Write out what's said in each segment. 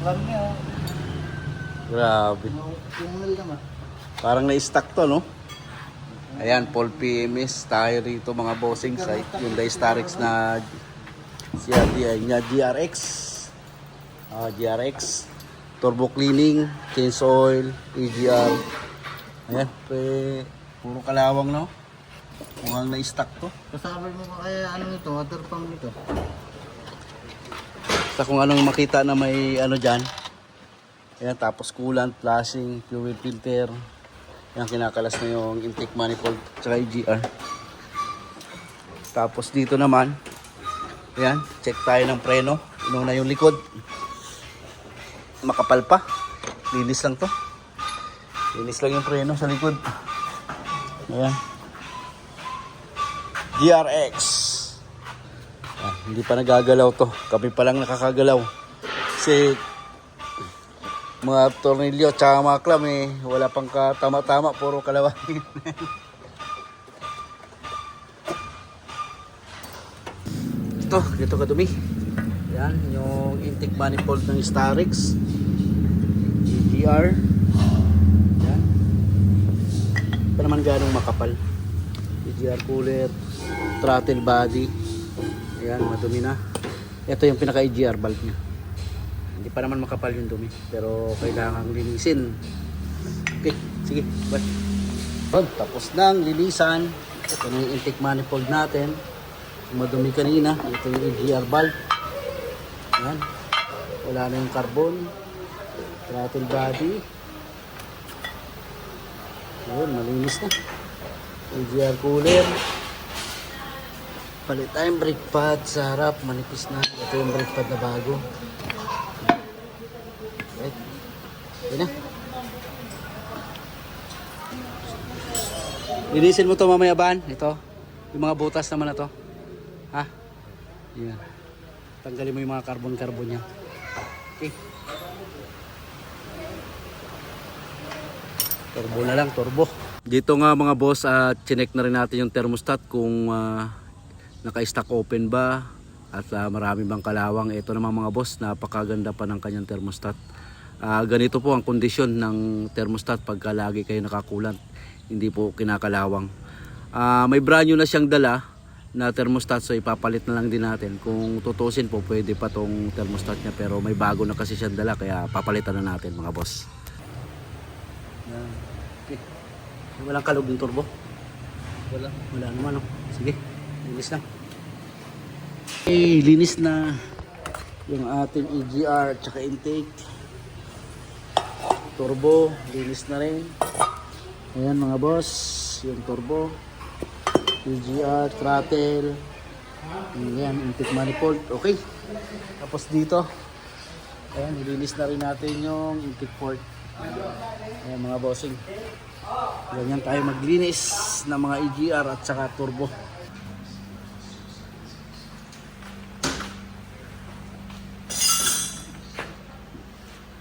Lang niya. Grabe. Yung naman. Parang na-stack to, no? Ayan, Paul PMS tayo rito mga bossing sa Hyundai Starex na GRX. GRX. Turbo cleaning, change oil, EGR. Ayan, puro kalawang, no? Mukhang na-stack to. Kasama mo pa kaya ano nito, water pump nito. Sa kung anong makita na may ano dyan. Ayan, tapos coolant, flashing, fuel filter. Ayan, kinakalas na yung intake manifold, tsaka EGR. Tapos dito naman, ayan, check tayo ng preno. Inuna yung likod. Makapal pa. Linis lang to. Linis lang yung preno sa likod. Ayan. GRX. Hindi pa nagagalaw to. Kami pa lang nakakagalaw. Kasi mga tornilyo at mga clamp wala pang katama-tama. Puro kalawangin. Ito kadumi. Yan, yung intake manifold ng Starex. EGR. Yan. Ito naman ganong makapal. EGR cooler. Throttle body. Ayan, madumi na. Ito yung pinaka-EGR valve niya. Hindi pa naman makapal yung dumi. Pero kailangan linisin. Okay, sige. Bye. Tapos nang linisan. Ito na yung intake manifold natin. Madumi kanina. Ito yung EGR valve. Ayan. Wala na yung carbon. Throttle body. Ayan, malinis na. EGR cooler. Palit tayong brake pad sa harap, manipis na. Ito yung brake pad na bago. Right. Yan na. Linisin mo to mamaya ban. Ito. Yung mga butas naman na to. Ha? Yan. Tanggalin mo yung mga carbon-carbon niya. Okay. Turbo na lang, turbo. Dito nga mga boss, chinek na rin natin yung thermostat kung naka-stack open ba at marami bang kalawang. Ito naman mga boss, napakaganda pa ng kanyang thermostat. Ganito po ang kondisyon ng thermostat pagka lagi kayo nakakulant, hindi po kinakalawang. May brand new na siyang dala na thermostat, so ipapalit na lang din natin. Kung tutusin po, pwede pa tong thermostat niya, pero may bago na kasi siyang dala, kaya papalitan na natin mga boss. Okay. Walang kalog yung turbo? Wala naman, no? Sige, linis lang. Okay, linis na yung ating EGR tsaka intake. Turbo, linis na rin. Ayan mga boss, yung turbo, EGR, throttle, ayan, intake manifold. Okay, tapos dito, ayan, linis na rin natin yung intake port. Ayan mga bossing, ganyan tayo maglinis ng mga EGR at saka turbo.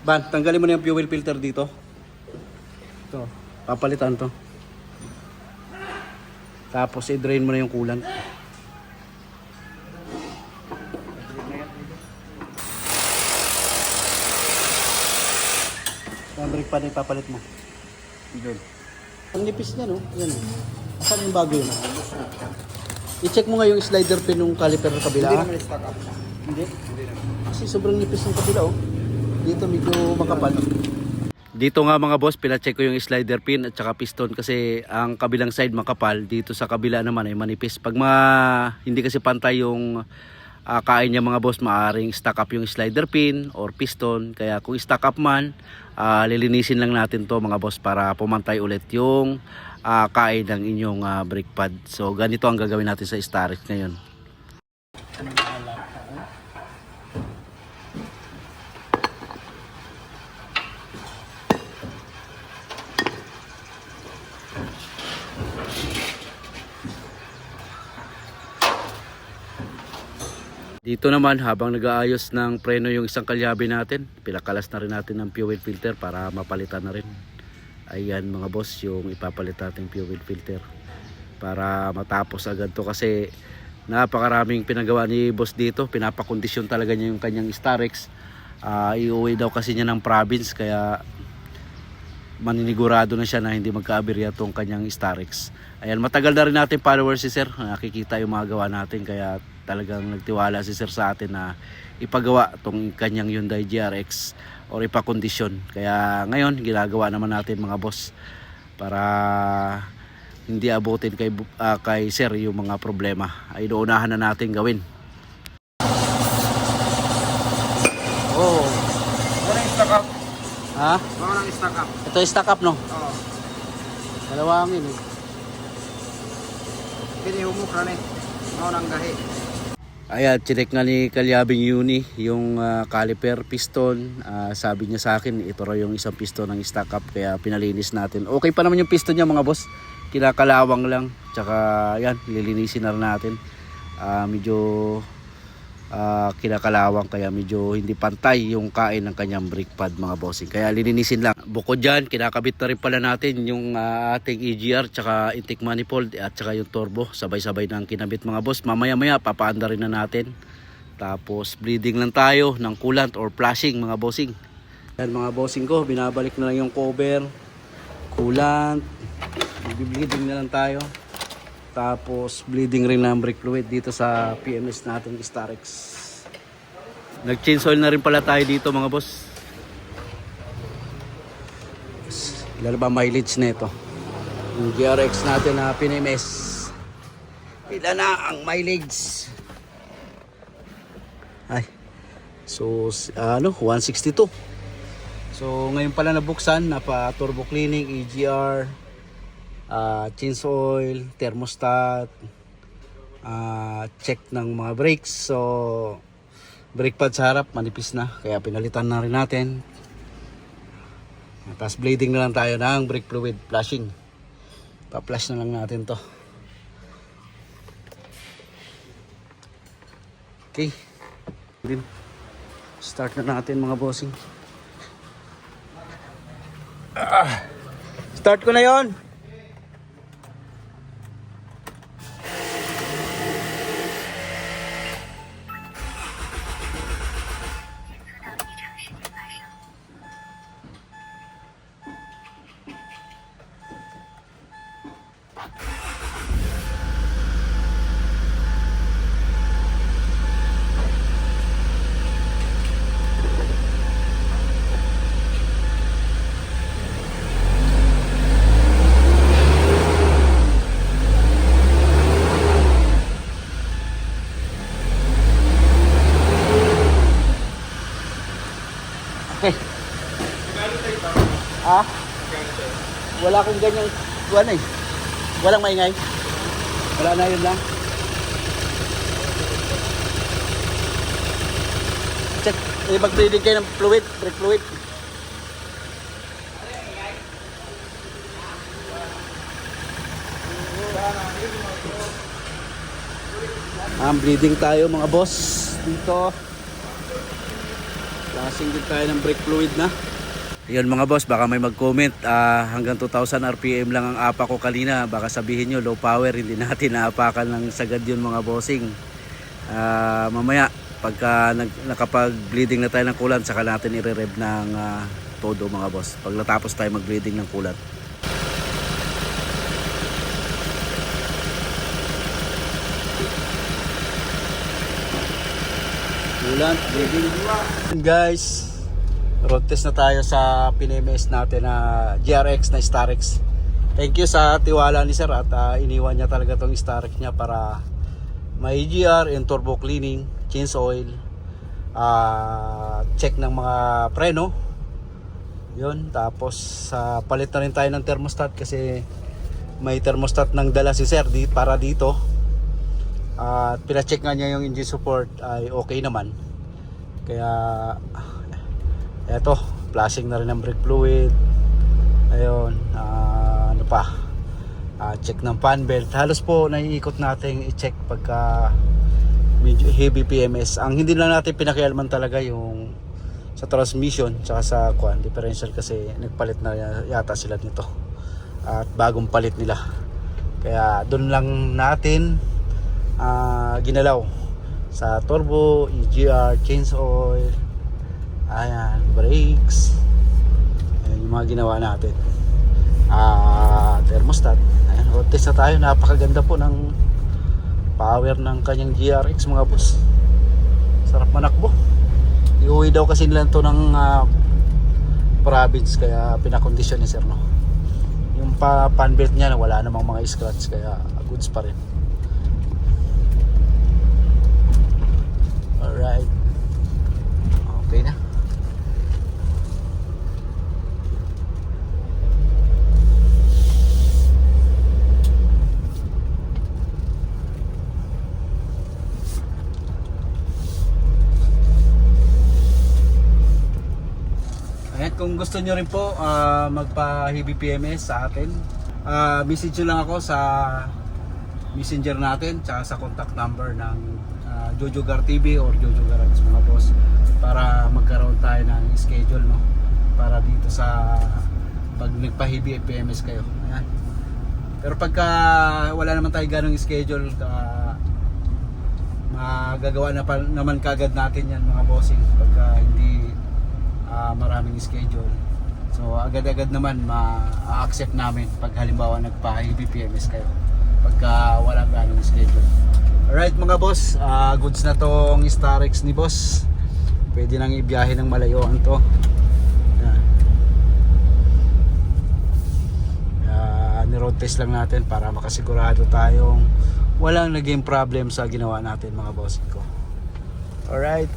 Ban, tanggalin mo na yung fuel filter dito. Ito, papalitan to. Tapos i-drain mo na yung coolant. Yung brake pad na ipapalit mo. Doon. Ang nipis niya, no? Yan. Asan yung bago yun? I-check mo nga yung slider pin ng caliper sa kabila. Hindi naman stack up. Hindi? Kasi sobrang nipis ng kabila, oh. Dito medyo makapal. Dito nga mga boss, pina-check ko yung slider pin at saka piston kasi ang kabilang side makapal, dito sa kabila naman ay manipis. Pag hindi kasi pantay yung kain niya mga boss, maaring stack up yung slider pin or piston. Kaya kung stack up man, lilinisin lang natin to mga boss para pumantay ulit yung kain ng inyong brake pad. So ganito ang gagawin natin sa Starex ngayon. Dito naman habang nag-aayos ng preno yung isang kalyabe natin, pinakalas na rin natin ng fuel filter para mapalitan na rin. Ayan mga boss, yung ipapalit natin fuel filter para matapos agad to kasi napakaraming pinagawa ni boss dito. Pinapakondisyon talaga niya yung kanyang Starex Iuwi daw kasi niya ng province, kaya maninigurado na siya na hindi magkaaberya tong kanyang Starex. Ayan, matagal na rin natin followers si sir, nakikita yung mga gawa natin, kaya talagang nagtiwala si sir sa atin na ipagawa tong kanyang Hyundai GRX or ipakondisyon. Kaya ngayon ginagawa naman natin mga boss para hindi abutin kay sir yung mga problema. Ay inuunahan na natin gawin. Oh, Ano yung stock up? ha? Ano yung stock up? Ito yung stock up, no? Oo. Dalawangin eh. Pinihumukra na eh. Ano nang gahi? Ayan, chinek nga ni Kalyabing Uni yung caliper, piston. Sabi niya sa akin, ito raw yung isang piston ng stock up, kaya pinalinis natin. Okay pa naman yung piston niya mga boss. Kinakalawang lang. Tsaka yan, lilinisin na rin natin. Medyo kinakalawang, kaya medyo hindi pantay yung kain ng kanyang brake pad mga bossing. Kaya lilinisin lang. Bukod dyan, kinakabit na rin pala natin yung ating EGR, tsaka intake manifold at tsaka yung turbo. Sabay-sabay na ang kinabit mga boss. Mamaya-maya papaanda rin na natin. Tapos bleeding lang tayo ng coolant or flashing mga bossing. Yan mga bossing ko, binabalik na lang yung cover, coolant, bleeding na lang tayo. Tapos bleeding rin ng brake fluid dito sa PMS natin Starex. Nag-change oil na rin pala tayo dito mga boss. Ilan ba mileage na ito? Yung GRX natin na PMS. Ilan na ang mileage? Ay. So 162. So ngayon pala nabuksan, napa turbo cleaning, EGR, change oil, thermostat, check ng mga brakes. So brake pad sa harap manipis na, kaya pinalitan na rin natin. Tapos bleeding na lang tayo ng brake fluid, flashing. Pa-flash na lang natin to. Okay, start na natin mga bossing. Start ko na yon. Okay. Wala akong ganyan. Wala eh. Walang maingay. Wala na, yun lang. Check. Mag-bleeding kayo ng fluid. Brake fluid. Bleeding tayo mga boss. Dito. Lasing din tayo ng brake fluid na. Yun mga boss, baka may mag-comment, hanggang 2000 RPM lang ang apa ko kanina. Baka sabihin nyo low power, hindi natin naapakan ng sagad yun mga bossing. Mamaya pagka nakapag-bleeding na tayo ng coolant, saka natin i-rev ng todo mga boss. Pag natapos tayo mag-bleeding ng coolant. Coolant, bleeding. Guys, road test na tayo sa PMS natin na GRX na Starex. Thank you sa tiwala ni sir at iniwan niya talaga tong Starex niya para may EGR and turbo cleaning, change oil, check ng mga preno. Yun, tapos palit na rin tayo ng thermostat kasi may thermostat ng dala si sir para dito. At pina-check nga niya yung engine support ay okay naman. Kaya eto, flashing na rin ng brake fluid. Ayun, ano pa? Check ng fan belt. Halos po naiikot natin i-check pagka medyo heavy PMS. Ang hindi lang natin pinakialaman talaga yung sa transmission tsaka sa differential kasi nagpalit na yata sila nito. At bagong palit nila. Kaya doon lang natin ginalaw sa turbo, EGR, change oil, Ayan, brakes. Ayan yung mga ginawa natin. Thermostat. Ayan, road test na tayo. Napakaganda po ng power ng kanyang GRX mga boss. Sarap manakbo. Iuwi daw kasi nila to ng province, kaya pinakondisyon ni sir, no. Yung pan belt niya wala namang mga scratch, kaya goods pa rin. Alright, okay na. Ayan, kung gusto nyo rin po magpa-heavy PMS sa atin, message nyo lang ako sa messenger natin tsaka sa contact number ng Jojo Gar TV or Jojo Garage mga boss, para magkaroon tayo ng schedule, no, para dito sa pag nagpa-heavy PMS kayo. Ayan. Pero pagka wala naman tayo ganong schedule, magagawa na pa naman kagad natin yan mga bossing pagka hindi maraming schedule. So agad-agad naman ma-accept namin pag halimbawa nagpa-heavy PMS kayo pagka wala ganong schedule. Alright mga boss, goods na tong Starex ni boss. Pwede nang ibiyahe ng malayuan to. Ni-road test lang natin para makasigurado tayong walang naging problem sa ginawa natin mga boss ko. Alright.